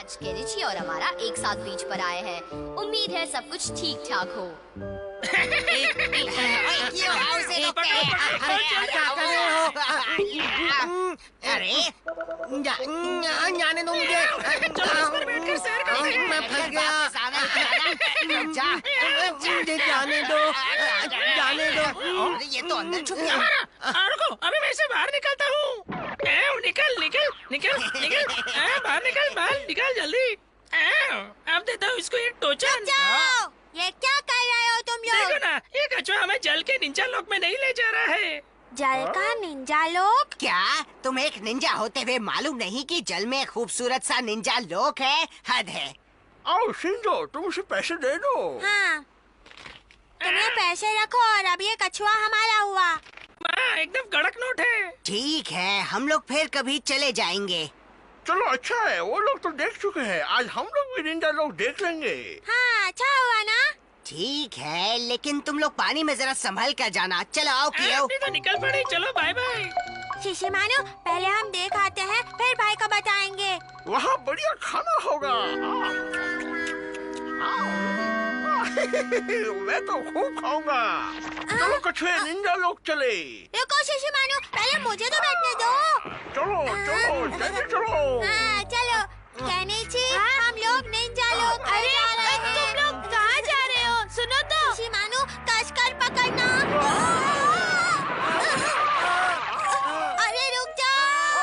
आज केनिची और हमारा एक साथ बीच पर आए हैं। उम्मीद है सब कुछ ठीक ठाक हो। अरे जाने दो मुझे, मैं फंस गया। मुझे जाने दो, जाने दो। ये तो अंदर छुप गया। रुको, अभी मैं इसे बाहर निकलता हूँ। निकल निकल निकल निकल, बाहर निकल जल्दी। अब देता हूँ इसको एक टोचन। ये क्या कर रहे हो तुम लोग? देखो ना, ये कछुआ हमें जल के निंजा लोक में नहीं ले जा रहा है। जल का निंजा लोक? क्या तुम एक निंजा होते हुए मालूम नहीं कि जल में खूबसूरत सा निंजा लोक है? हद है। आओ शिंजो, तुम उसे पैसे दे दो। हाँ, तुम ये पैसे रखो और अब ये कछुआ हमारा हुआ। एकदम कड़क नोट है। ठीक है, हम लोग फिर कभी चले जाएंगे। चलो अच्छा है, वो लोग तो देख चुके हैं, आज हम लोग भी निंजा लोग देख लेंगे। हाँ, अच्छा हुआ ना? ठीक है, लेकिन तुम लोग पानी में जरा संभल कर जाना। चलो आओ कियो। तो निकल पड़े, चलो बाय बाय। शिशिमानु, पहले हम देख आते हैं, फिर भाई को बताएंगे। वहाँ बढ़िया खाना होगा। मैं तो खूब खाऊंगा। चलो कछुए निंजा लोग चले। रुको शिशिमानु, पहले मुझे तो बैठने दो। चलो चलो जल्दी चलो। हाँ, चलो। केनिची, हम लोग निंजा लोग। अरे तुम लोग कहाँ जा रहे हो? सुनो तो। शिशिमानु, कसकर पकड़ना। अरे रुक जाओ।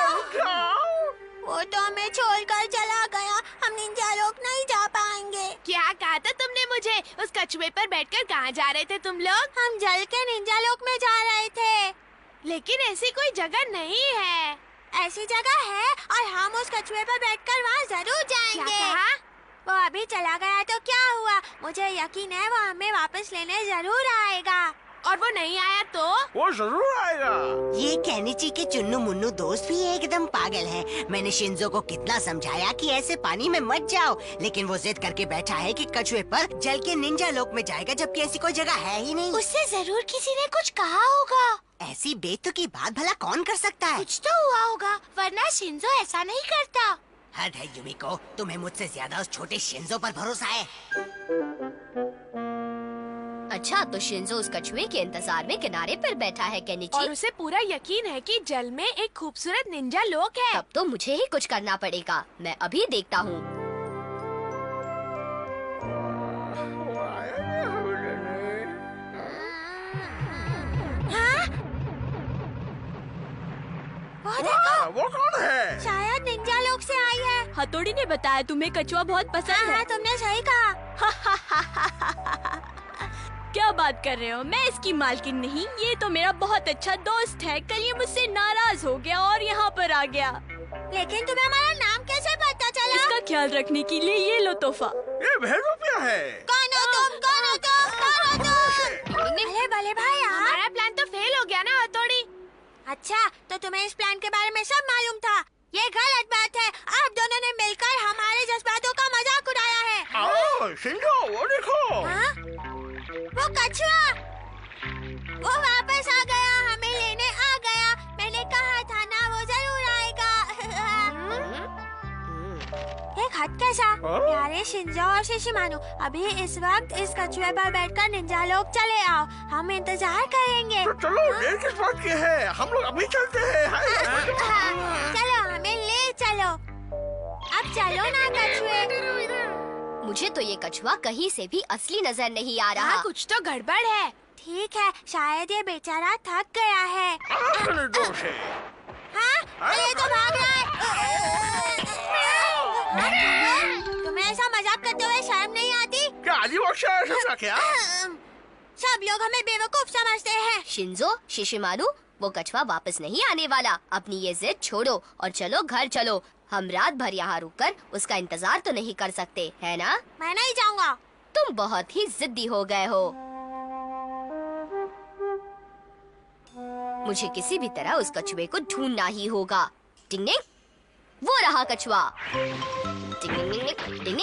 वो तो हमें छोड़कर चला गया। हम निंजा लोग नहीं जा पाएंगे। क्या कहा था तुमने मुझे? उस कछुए पर बैठकर कहाँ जा रहे थे तुम लोग? हम जल के निंजा लोक में जा रहे थे। लेकिन ऐसी कोई जगह नहीं है। ऐसी जगह है और हम उस कछुए पर बैठकर वहाँ जरूर जाएंगे। क्या कहा? वो अभी चला गया तो क्या हुआ? मुझे यकीन है वो हमें वापस लेने जरूर आएगा। और वो नहीं आया तो? वो जरूर आएगा। ये केनिची के चुन्नू मुन्नू दोस्त भी एकदम पागल हैं। मैंने शिंजो को कितना समझाया कि ऐसे पानी में मत जाओ, लेकिन वो जिद करके बैठा है कि कछुए पर जल के निंजा लोक में जाएगा, जबकि ऐसी कोई जगह है ही नहीं। उससे जरूर किसी ने कुछ कहा होगा। ऐसी बेतुकी बात भला कौन कर सकता है? कुछ तो हुआ होगा, वरना शिंजो ऐसा नहीं करता। हद है युमिको, तुम्हें मुझसे ज्यादा उस छोटे शिंजो पर भरोसा है। अच्छा, तो शिंजो उस कछुए के इंतजार में किनारे पर बैठा है केनिची। और उसे पूरा यकीन है कि जल में एक खूबसूरत निंजा लोक है। तब तो मुझे ही कुछ करना पड़ेगा। मैं अभी देखता हूँ। वो कौन है? शायद निंजा लोक से आई है। हथौड़ी ने बताया तुम्हें कछुआ बहुत पसंद हाँ, तुमने सही कहा। क्या बात कर रहे हो? मैं इसकी मालकिन नहीं, ये तो मेरा बहुत अच्छा दोस्त है। कल ये मुझसे नाराज हो गया और यहाँ पर आ गया। लेकिन तुम्हें हमारा नाम कैसे पता चला? इसका ख्याल रखने के लिए ये लो तोहफा। ये भेड़ोपिया है। कौन हो तुम? कौन हो तुम? कौन हो तुम? भले भले भाई, हमारा प्लान तो फेल हो गया ना हथौड़ी। अच्छा, तो तुम्हें इस प्लान के बारे में सब मालूम था? ये गलत बात है। आप दोनों ने मिलकर हमारे जज्बातों का मजाक उड़ाया है। आओ शिंजो, वो देखो। हाँ? वो कछुआ, वो वापस आ गया, हमें लेने आ गया। मैंने कहा था ना वो जरूर आएगा। एक खत कैसा? प्यारे शिंजो और शिशिमानु, अभी इस वक्त इस कछुए पर बैठकर निंजा लोक चले आओ। हम इंतजार करेंगे। तो चलो, देर किस बात की है? हम लोग अभी चलते हैं। चलो, हमें ले चलो। अब चलो ना कछुए। मुझे तो ये कछुआ कहीं से भी असली नजर नहीं आ रहा। हाँ, कुछ तो गड़बड़ है। ठीक है, शायद ये बेचारा थक गया है। दोष है। हाँ, ये तो भाग रहा है। तुम्हें ऐसा मजाक करते हुए शर्म नहीं आती? क्या आदिवासी ऐसा क्या? सब लोग हमें बेवकूफ समझते हैं। शिंजो, शिशिमानु, वो कछुआ वापस नहीं आने वाला। अपनी ये जिद छोड़ो और चलो घर चलो। हम रात भर यहाँ रुककर उसका इंतजार तो नहीं कर सकते, है ना? मैं नहीं जाऊँगा। तुम बहुत ही जिद्दी हो गए हो। मुझे किसी भी तरह उस कछुए को ढूंढना ही होगा। टिंग टिंग, वो रहा कछुआ। टिंग टिंग टिंग टिंग टिंग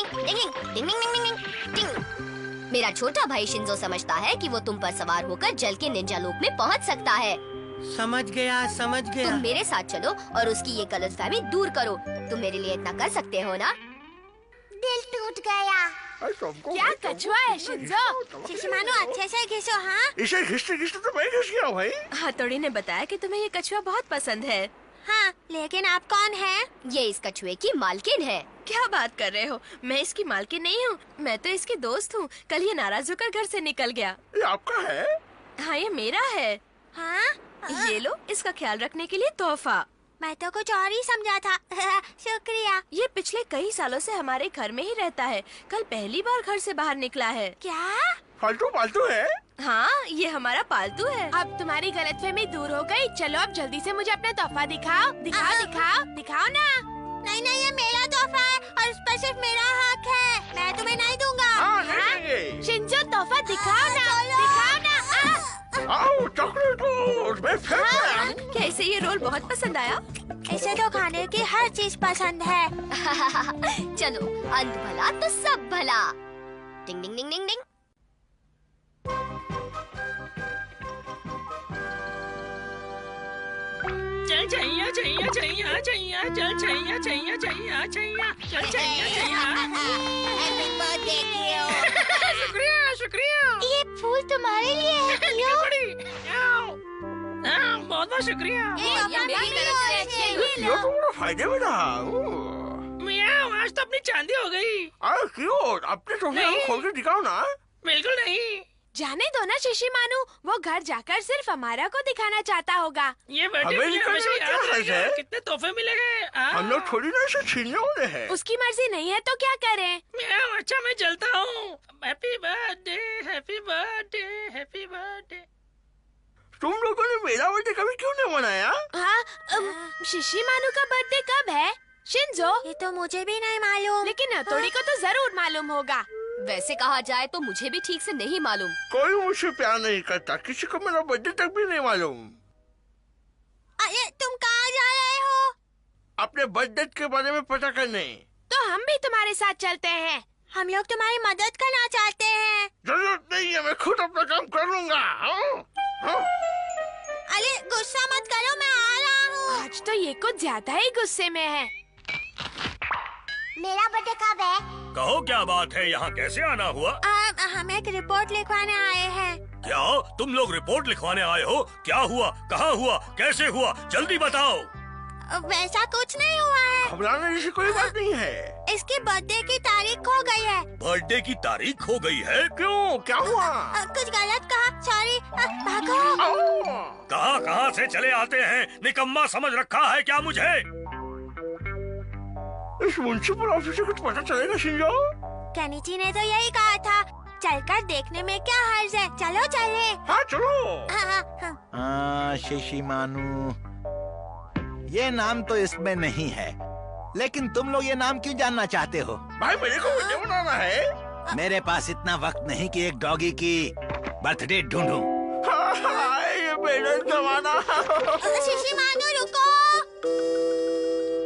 टिंग टिंग टिंग टिंग। मेरा छोटा भाई शिंजो समझता है कि वो तुम पर सवार होकर जल के निंजा लोक में पहुंच सकता है। समझ गया। तुम मेरे साथ चलो और उसकी ये गलतफहमी दूर करो। तुम मेरे लिए इतना कर सकते हो ना? दिल टूट गया। क्या कछुआ है शिंजो? शिशिमानु अच्छे से घिसो। हाँ इसे घिसते घिसते तो मैं घिस गया भाई। हथौड़ी ने बताया कि तुम्हें ये कछुआ बहुत पसंद है। हाँ, लेकिन आप कौन हैं? ये इस कछुए की मालकिन है। क्या बात कर रहे हो? मैं इसकी मालकिन नहीं हूँ, मैं तो इसकी दोस्त हूँ। कल ये नाराज होकर घर से निकल गया। ये आपका है? हाँ, ये मेरा है। हाँ? ये लो, इसका ख्याल रखने के लिए तोहफा। मैं तो कुछ और ही समझा था। शुक्रिया। ये पिछले कई सालों से हमारे घर में ही रहता है। कल पहली बार घर से बाहर निकला है। क्या? फालतू पालतू है? हाँ, ये हमारा पालतू है। अब तुम्हारी गलतफहमी दूर हो गई। चलो अब जल्दी से मुझे अपना तोहफा दिखाओ। दिखाओ ना। नहीं, ये मेरा तोहफा है और उस पर सिर्फ मेरा हक है। मैं तुम्हें नहीं दूंगा। हाँ, नहीं देंगे। शिंजो, तोहफा दिखाओ ना। आओ चॉकलेट रोज मैं फेंक रहा हूँ। क्या इसे ये रोल बहुत पसंद आया? इसे तो खाने की हर चीज पसंद है। चलो, अंत भला तो सब भला। डिंग डिंग डिंग डिंग डिंग। चल छैया छैया छैया छैया चल छैया छैया छैया छैया चल छैया छैया। हैप्पी बर्थडे कियो। शुक्रिया शुक्रिया। ये फूल तुम्हारे लिए है कियो। बहुत बहुत शुक्रिया। ये तो बड़ा फायदे में रहा। मियाँ, आज तो अपनी चांदी हो गई। क्यों? अपने टोपी नहीं। खोल के दिखाओ ना। बिल्कुल नहीं। जाने दो ना शिशिमानु, वो घर जाकर सिर्फ हमारा को दिखाना चाहता होगा। ये बर्थडे हमें मुझे निकालने हमेशा में क्या याद हर्ज रहेगा। है? कितने तोहफे मिलेंगे। हम लोग थोड़ी ना इसे छीनने वाले हैं। उसकी मर्जी नहीं है तो क्या करें? मियाँ, अच्छा मैं जलता हूँ। Happy birthday happy birthday happy birthday. तुम लोगों ने मेरा बर्थडे कभी क्यों नहीं मनाया? हाँ, शिशिमानु का बर्थडे कब है? शिंजो, ये तो मुझे भी नहीं मालूम। लेकिन हथौड़ी को तो जरूर मालूम होगा। वैसे कहा जाए तो मुझे भी ठीक से नहीं मालूम। कोई मुझसे प्यार नहीं करता, किसी को मेरा बर्थडे तक भी नहीं मालूम। अरे तुम कहाँ जा रहे हो? अपने बर्थडे के बारे में पता करने। तो हम भी तुम्हारे साथ चलते हैं। हम लोग तुम्हारी मदद करना चाहते हैं। जरूरत नहीं है, मैं खुद अपना काम कर लूंगा। अरे गुस्सा मत करो, मैं आ रहा हूँ। आज तो ये कुछ ज्यादा ही गुस्से में है। मेरा बर्थडे कब है? कहो क्या बात है, यहाँ कैसे आना हुआ? हम एक रिपोर्ट लिखवाने आए हैं। क्या तुम लोग रिपोर्ट लिखवाने आए हो? क्या हुआ, कहाँ हुआ, कैसे हुआ, जल्दी बताओ। वैसा कुछ नहीं हुआ है। घबराने जैसी कोई बात नहीं है। इसकी बर्थडे की तारीख खो गई है। बर्थडे की तारीख खो गई है? क्यों, क्या हुआ? कुछ गलत कहा, सॉरी। भागो। कहाँ कहाँ से चले आते हैं, निकम्मा समझ रखा है क्या मुझे? इस म्युनिसिपल ऑफिस से कुछ पता चलेगा शिंजो? केनिची ने तो यही कहा था। चलकर देखने में क्या हर्ज है, चलो चले। हाँ चलो। हाँ। शिशिमानु, ये नाम तो इसमें नहीं है, लेकिन तुम लोग ये नाम क्यों जानना चाहते हो? भाई मेरे को बर्थडे मनाना है। मेरे पास इतना वक्त नहीं कि एक डॉगी की बर्थडे ढूंढूं। ये मेरा जमाना। शिशिमानु रुको।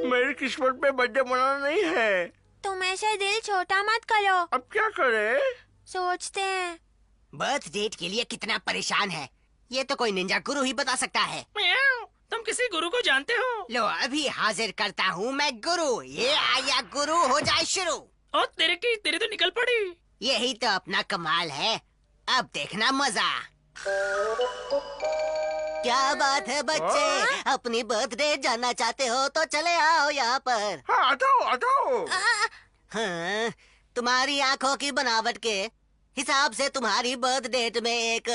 मेरी किस्मत में बर्थडे मनाना नहीं है। तुम ऐसे दिल छोटा मत करो। अब क्या करे? सोचते हैं। बर्थ डेट के लिए कितना परेशान है, ये तो कोई निंजा गुरु ही बता सकता है। मियाँ, तुम किसी गुरु को जानते हो? लो अभी हाजिर करता हूँ मैं गुरु। ये आया गुरु, हो जाए शुरू। और तेरे तो निकल पड़ी। यही तो अपना कमाल है, अब देखना मजा। क्या बात है बच्चे, अपनी बर्थडे जानना चाहते हो तो चले आओ यहाँ पर। हाँ आ जाओ। हाँ, तुम्हारी आंखों की बनावट के हिसाब से तुम्हारी बर्थ डेट में एक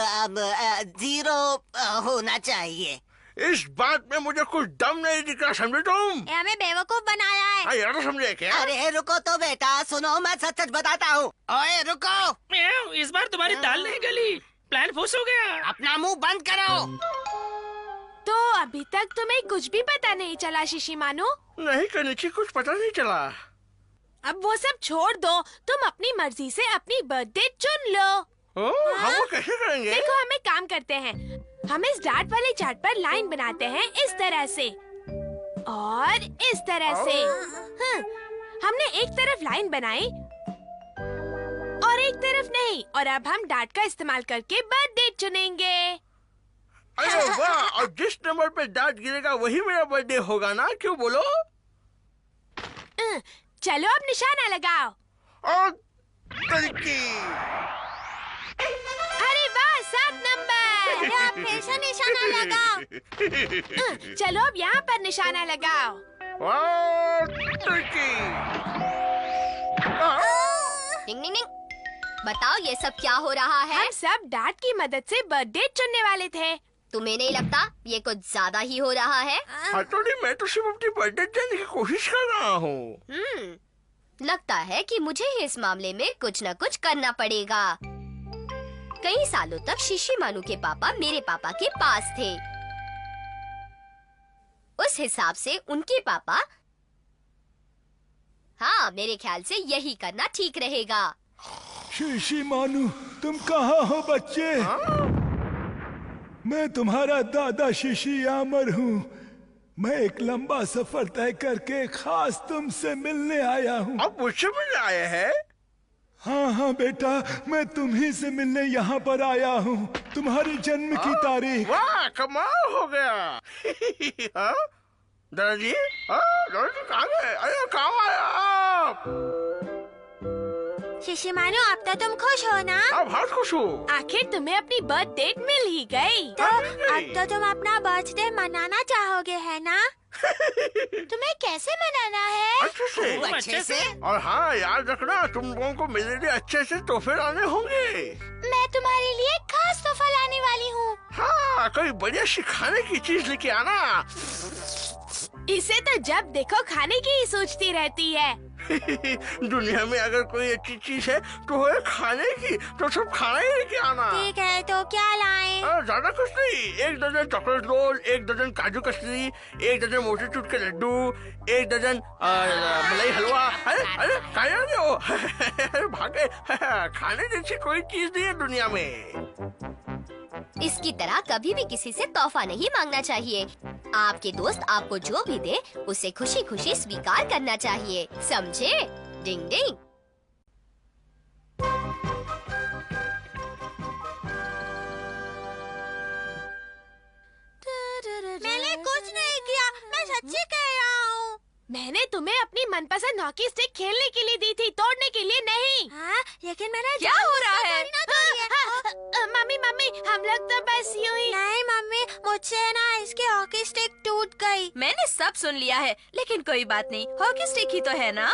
0 होना चाहिए। इस बात में मुझे कुछ दम नहीं दिख रहा, समझे तुम? ये हमें बेवकूफ बनाया है। हाँ यार, समझे क्या? अरे रुको तो बेटा, सुनो मैं सच सच बताता हूँ। ओए रुको, मियाँ, इस बार तुम्हारी दाल नहीं गली, प्लान फुस हो गया। अपना मुंह बंद करो। तो अभी तक तुम्हें कुछ भी पता नहीं चला शिशिमानु? नहीं कनिची, कुछ पता नहीं चला। अब वो सब छोड़ दो, तुम अपनी मर्जी से अपनी बर्थडे चुन लो। हम वो कैसे करेंगे? देखो, हम एक काम करते हैं, हम इस डार्ट वाले चार्ट पर लाइन बनाते हैं इस तरह से और इस तरह से। हमने एक तरफ लाइन बनाई और एक तरफ नहीं, और अब हम डार्ट का इस्तेमाल करके बर्थडे चुनेंगे। अरे वाह, और जिस नंबर पे डार्ट गिरेगा वही मेरा बर्थडे होगा ना, क्यों बोलो? चलो अब निशाना लगाओ। और तरीकी। अरे वाह, 7 नंबर। आप फिर से निशाना लगाओ। चलो अब यहाँ पर निशाना लगाओ। और तरीकी। डिंग डिंग डिंग। बताओ ये सब क्या हो रहा है? हम सब डैड की मदद से बर्थडे चुनने वाले थे। तुम्हें नहीं लगता ये कुछ ज्यादा ही हो रहा है? हथौड़ी, मैं तो सिर्फ अपनी बर्थडे जानने की कोशिश कर रहा हूँ। लगता है कि मुझे इस मामले में कुछ न कुछ करना पड़ेगा। कई सालों तक शिशी मानू के पापा मेरे पापा के पास थे। उस हिसाब से उनके पापा, हाँ, मेरे ख्याल से यही करना ठीक रहेगा। शिशी मानू, तुम कहाँ हो बच्चे? मैं तुम्हारा दादा शिशी यामर हूँ। मैं एक लंबा सफर तय करके खास तुमसे मिलने आया हूँ। अब मुझसे मिलने आए हैं? हाँ हाँ बेटा, मैं तुम्ही से मिलने यहाँ पर आया हूँ। तुम्हारे जन्म की तारीख। वाह, कमाल हो गया। हाँ? दादाजी, दादाजी कहाँ गए? अरे कहाँ आए आप? शिशी मानो, अब तो तुम खुश हो ना? अब बहुत खुश हूँ। आखिर तुम्हें अपनी बर्थ डेट मिल ही गई। तो अब तो तुम अपना बर्थडे मनाना चाहोगे, है ना? तुम्हें कैसे मनाना है? अच्छे से। अच्छे से। और हाँ, याद रखना, तुम लोगों को मेरे लिए अच्छे से तोहफे लाने होंगे। मैं तुम्हारे लिए खास तोहफा लाने वाली हूँ। हाँ, कोई बढ़िया सी खाने की चीज लेके आना। इसे तो जब देखो खाने की ही सोचती रहती है। दुनिया में अगर कोई अच्छी चीज है तो है खाने की, तो सब खाना ही लेके आना। ठीक है, तो क्या लाएं? ज्यादा कुछ नहीं, 1 दर्जन चॉकलेट रोल, 1 दर्जन काजू कतली, 1 दर्जन मोतीचूर के लड्डू, 1 दर्जन मलाई हलवा। अरे अरे खाया नहीं हो? अरे भागे, खाने जैसी कोई चीज नहीं है दुनिया में। इसकी तरह कभी भी किसी से तोहफा नहीं मांगना चाहिए। आपके दोस्त आपको जो भी दे उसे खुशी खुशी स्वीकार करना चाहिए, समझे? डिंग डिंग। मैंने कुछ नहीं किया, मैं सच्ची कह रहा हूँ। मैंने तुम्हें अपनी मनपसंद हॉकी स्टिक खेलने के लिए दी थी, तोड़ने के लिए नहीं। हाँ, लेकिन मैंने क्या हो रहा है? थोड़ी ना तोड़ी है। मम्मी मम्मी, हम लोग तो बस यूं ही। नहीं मम्मी, मुझसे ना इसकी हॉकी स्टिक टूट गई। मैंने सब सुन लिया है, लेकिन कोई बात नहीं, हॉकी स्टिक ही तो है ना।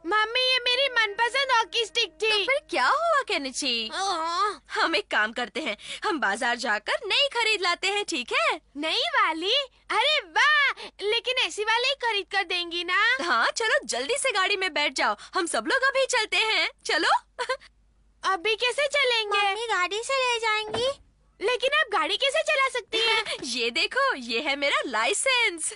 मम्मी, ये मेरी मनपसंद हॉकी स्टिक थी। तो फिर क्या हुआ केनिची? ओह, हम एक काम करते हैं, हम बाजार जाकर नई खरीद लाते हैं, ठीक है? नई वाली? अरे वाह, लेकिन ऐसी वाली खरीद कर देंगी ना? हाँ, चलो जल्दी से गाड़ी में बैठ जाओ, हम सब लोग अभी चलते हैं, चलो। अभी कैसे चलेंगे? मम्मी गाड़ी से ले जाएंगी। लेकिन आप गाड़ी कैसे चला सकती हैं? ये देखो, ये है मेरा लाइसेंस।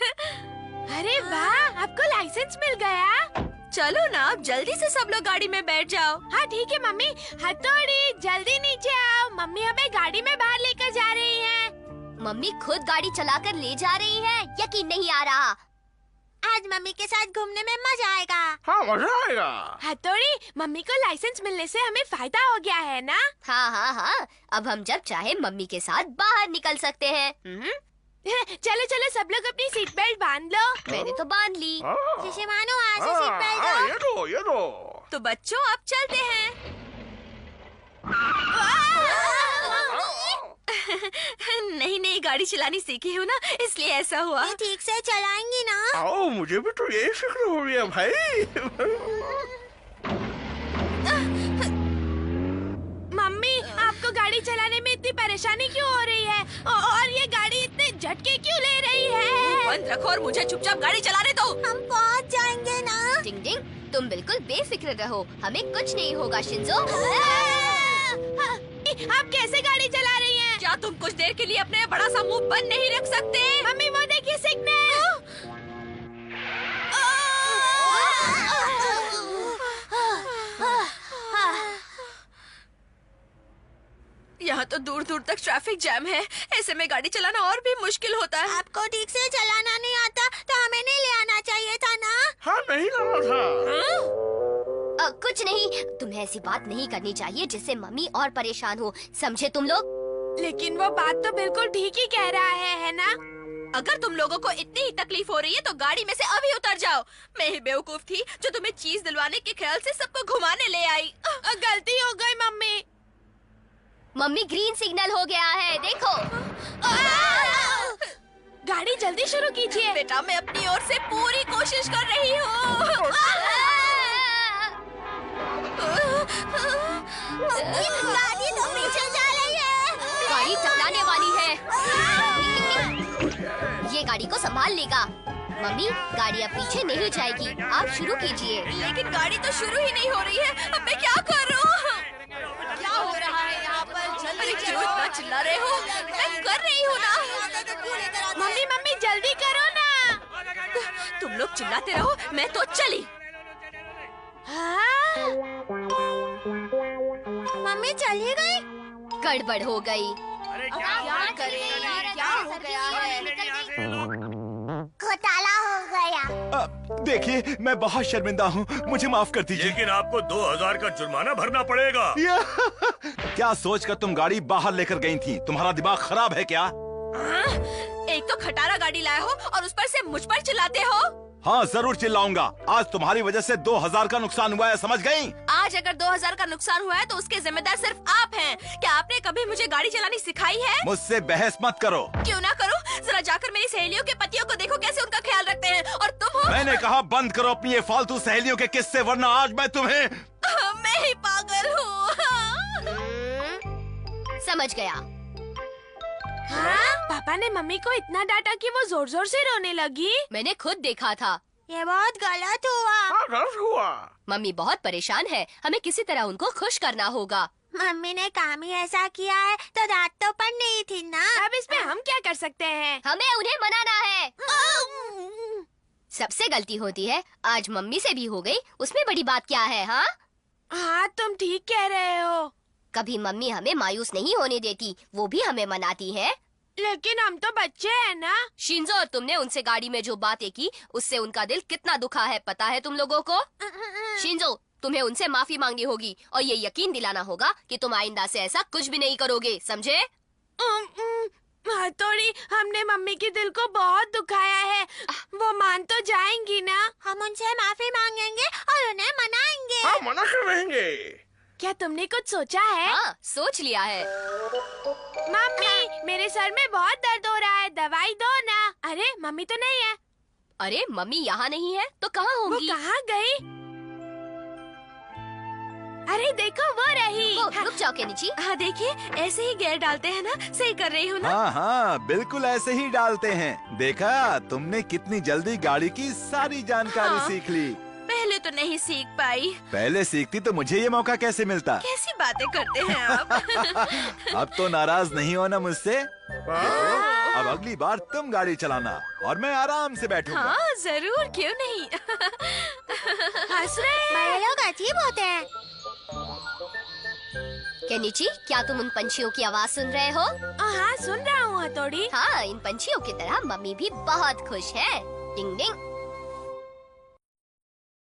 अरे वाह, आपको लाइसेंस मिल गया। चलो ना, अब जल्दी से सब लोग गाड़ी में बैठ जाओ। हाँ ठीक है मम्मी, हथौड़ी जल्दी नीचे आओ, मम्मी हमें गाड़ी में बाहर लेकर जा रही है। मम्मी खुद गाड़ी चलाकर ले जा रही है, यकीन नहीं आ रहा। आज मम्मी के साथ घूमने में मजा आएगा। हाँ, मजा आएगा। हथौड़ी, मम्मी को लाइसेंस मिलने से हमें फायदा हो गया है ना? हाँ हाँ हाँ, अब हम जब चाहे मम्मी के साथ बाहर निकल सकते हैं। चलो चलो, सब लोग अपनी सीट बेल्ट बांध लो। मैंने तो बांध ली। शिशी मानो, आज से सीट बेल्ट दो। ये दो, ये दो। तो बच्चों, अब चलते हैं। नहीं नहीं, गाड़ी चलानी सीखी हूँ ना, इसलिए ऐसा हुआ। ये ठीक से चलाएंगी ना? आओ, मुझे भी तो यही फिक्र हो रही है भाई। मम्मी, आपको गाड़ी चलाने में इतनी परेशानी क्यों हो रही है? और ये गाड़ी इतने झटके क्यों ले रही है? बंद रखो और मुझे चुपचाप गाड़ी चलाने दो। हम पहुंच जाएंगे ना? डिंग डिंग, तुम बिल्कुल बेफिक्र रहो, हमें कुछ नहीं होगा शिंजो। आप कैसे गाड़ी चला रही हैं? क्या तुम कुछ देर के लिए अपने बड़ा सा मुंह बंद नहीं रख सकते? मम्मी वो देखिए सिग्नल। यहाँ तो दूर दूर तक ट्रैफिक जैम है, ऐसे में गाड़ी चलाना और भी मुश्किल होता है। आपको ठीक से चलाना नहीं आता तो हमें नहीं ले आना चाहिए था ना? हाँ, नहीं लाना था। कुछ नहीं, तुम्हें ऐसी बात नहीं करनी चाहिए जिससे मम्मी और परेशान हो, समझे तुम लोग? लेकिन वो बात तो बिल्कुल ठीक ही कह रहा है ना? अगर तुम लोगों को इतनी ही तकलीफ हो रही है तो गाड़ी में से अभी उतर जाओ। मैं ही बेवकूफ थी जो तुम्हें चीज दिलवाने के ख्याल से सबको घुमाने ले आई। गलती हो गई मम्मी। मम्मी ग्रीन सिग्नल हो गया है, देखो। गाड़ी जल्दी शुरू कीजिए। बेटा मैं अपनी ओर से पूरी कोशिश कर रही हूँ। गाड़ी तो पीछे जा रही है। गाड़ी टकराने वाली है। ये गाड़ी को संभाल लेगा। मम्मी गाड़ी अब पीछे नहीं जाएगी, आप शुरू कीजिए। लेकिन गाड़ी तो शुरू ही नहीं हो रही है, अब मैं क्या करूँ? क्या हो रहा है यहाँ पर? अरे क्यों इतना चिल्ला रहे हो? मैं कर रही हूँ ना। मम्मी मम्मी जल्दी करो ना। तुम लोग चिल्लाते रहो, मैं तो चली। हाँ? मम्मी चली गई। गड़बड़ हो गई। क्या करें? क्या हो गया है? घोटाला हो गया। देखिए मैं बहुत शर्मिंदा हूँ, मुझे माफ कर दीजिए। लेकिन आपको 2000 का जुर्माना भरना पड़ेगा। क्या सोचकर तुम गाड़ी बाहर लेकर गई थी? तुम्हारा दिमाग खराब है क्या? एक तो खटारा गाड़ी लाए हो और उस पर से मुझ पर चिल्लाते हो। हाँ जरूर चिल्लाऊंगा। आज तुम्हारी वजह से 2000 का नुकसान हुआ है, समझ गई? आज अगर 2000 का नुकसान हुआ है तो उसके जिम्मेदार सिर्फ आप हैं। क्या आपने कभी मुझे गाड़ी चलानी सिखाई है? मुझसे बहस मत करो। क्यों ना करो, जरा जाकर मेरी सहेलियों के पतियों को देखो कैसे उनका ख्याल रखते हैं। और तुम हो? मैंने कहा बंद करो अपनी ये फालतू सहेलियों के किस्से, वरना आज मैं तुम्हें। मैं ही पागल हूँ। समझ गया। हाँ? पापा ने मम्मी को इतना डांटा कि वो जोर जोर से रोने लगी। मैंने खुद देखा था। ये बहुत गलत हुआ। हाँ गलत हुआ। मम्मी बहुत परेशान है, हमें किसी तरह उनको खुश करना होगा। मम्मी ने काम ही ऐसा किया है तो रात तो पड़नी ही थी ना। अब इसमें हम क्या कर सकते हैं? हमें उन्हें मनाना है। सबसे गलती होती है, आज मम्मी से भी हो गई, उसमें बड़ी बात क्या है? हाँ हाँ तुम ठीक कह रहे हो। कभी मम्मी हमें मायूस नहीं होने देती, वो भी हमें मनाती है। लेकिन हम तो बच्चे हैं ना। शिंजो, तुमने उनसे गाड़ी में जो बातें की उससे उनका दिल कितना दुखा है पता है तुम लोगों को? शिंजो, तुम्हें उनसे माफी मांगनी होगी और ये यकीन दिलाना होगा कि तुम आइंदा से ऐसा कुछ भी नहीं करोगे, समझे? हथौड़ी, हमने मम्मी के दिल को बहुत दुखाया है। वो मान तो जाएंगी ना? हम उनसे माफी मांगेंगे और उन्हें मनाएंगे। हाँ मना कर रहेंगे। क्या तुमने कुछ सोचा है? हाँ सोच लिया है। मम्मी मेरे सर में बहुत दर्द हो रहा है, दवाई दो ना। अरे मम्मी तो नहीं है। अरे मम्मी यहाँ नहीं है तो कहाँ वो होंगी? कहाँ गई? अरे देखो वो रही। रुक जाओ केनिची। हाँ देखिए, ऐसे ही गियर डालते हैं ना, सही कर रही हूँ ना? हाँ हाँ बिल्कुल ऐसे ही डालते हैं। देखा तुमने कितनी जल्दी गाड़ी की सारी जानकारी हाँ। सीख ली। पहले तो नहीं सीख पाई। पहले सीखती तो मुझे ये मौका कैसे मिलता? कैसी बातें करते हैं आप? अब तो नाराज नहीं हो ना मुझसे? अब अगली बार तुम गाड़ी चलाना और मैं आराम से बैठूंगा। हाँ जरूर, क्यों नहीं। हंस रहे हैं। बड़े लोग अजीब होते हैं। केनिची, क्या तुम उन पंछियों की आवाज सुन रहे हो? हाँ सुन रहा हूँ हथौड़ी। हाँ, इन पंछियों की तरह मम्मी भी बहुत खुश है। टिंग टिंग